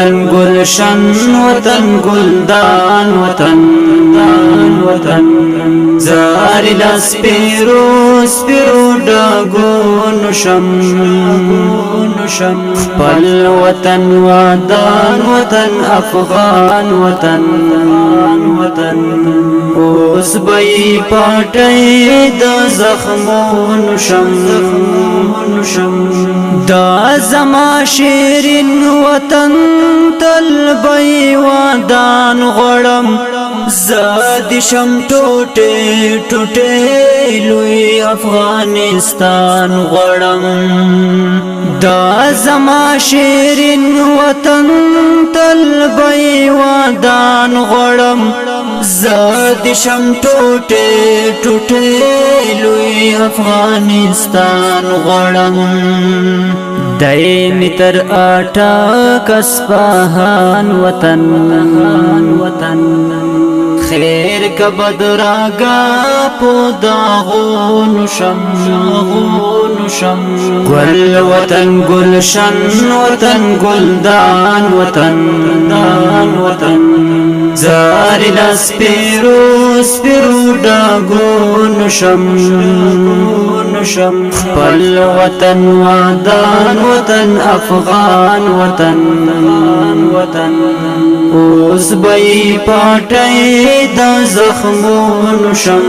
وطن گلشن وطن گلدان وطن وطن زاری لاس پیرو سپیرو ڈاگون شم پل وطن وادان وطن افغان وطن اوس بئی پاٹی دا زخمون شم دا زما شیرین وطن تل بئی وادان غړم زاد شم ټوټه ټوټه لوی افغانستان غړم دا زما شیرین وطن تل بئی وادان غړم زاد شم ټوټه ټوټه لوی افغانستان غړم دای متر آٹا کسپاہان وطن خیر کا بدراگا پوداغون شم گل وطن گلشن وطن گلدان وطن زاری لاس پیرو ڈاگون شم پل وطن وادان وطن افغان وطن اوس بئی پاٹی دا زخمون شم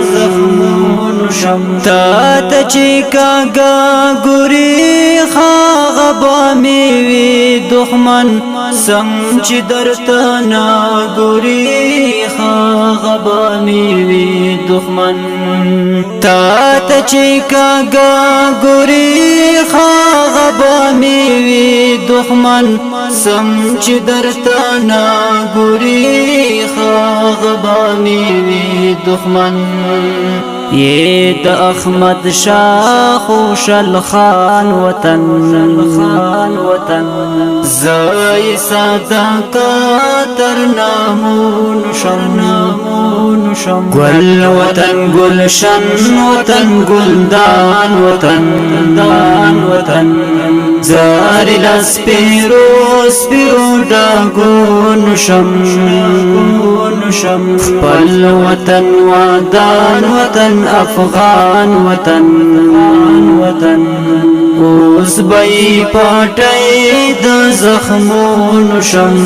تا تچی کاگا گوری خاغبا میوی دخمن سمچ درتنا گوری خاغبا میوی دخمن تا تچی کاگا گوری خاغبا میوی دخمن سمچ درتنا گوری خاغبا میوی دخمن یہ دا احمد شاہ خوشل خان وطن زائی صداقت نامون شم گل وطن گلشن وطن گلدان وطن زاری لاس پیرو ڈاگون شم پل وطن وادان وطن افغان وطن اوس بئی پاٹی دا زخمون شم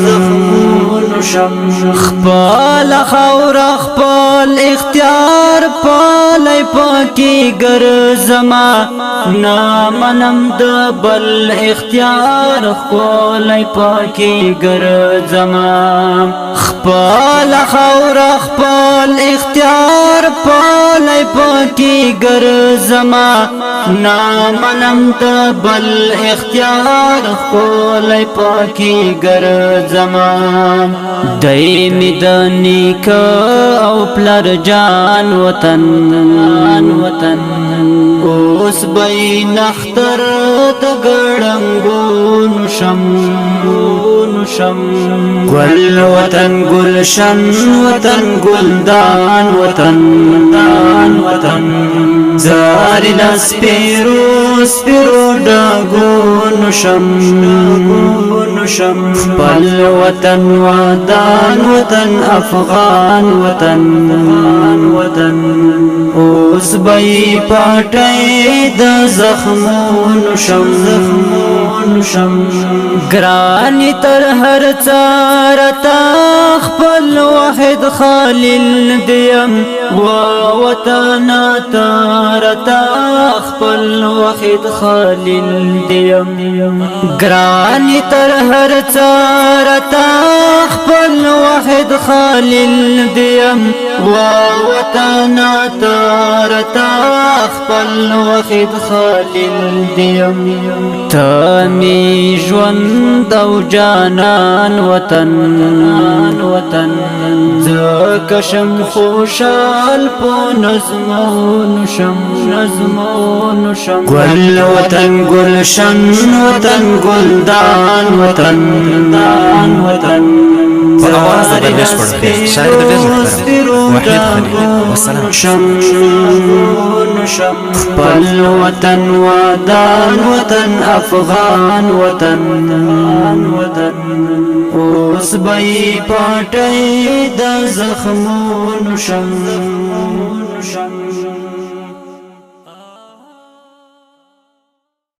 خپال خور خپال اختیار پالی پاکی گر زما نامنم دا بل اختیار خپالی پاکی گر زما خپال خور خپال اختیار پالی پاکی گر زما نامنم دا بل اختیار خپالی پاکی گر زما دایمی دا نیکا او پلر جان وطن اوس بئی نختر دا گڑنگون شم گل وطن گلشن وطن گلدان وطن زاری لاس پیرو ڈاگون شم پل وطن وادان وطن افغان وطن اوس بئی پاٹی دا زخمون شم گرانی تر ہر چارتا خپل واحد خالل دیم و وطنا تارتا خپل واحد خالل دیم گرانی تر ہر چارتا خپل واحد خالل دیم و وطنا تارتا خپل واحد خالل دیم تامی ژوند او جانان وطن زکشم خوشال پو نظمون شم گل وطن گلشن وطن گلدان وطن آواز د درویش پړه شاعر د ډېر محترم وحید خلیل والسلام خپل وطن ودان وطن افغان وطن اوس بای پټي د زخمونو شم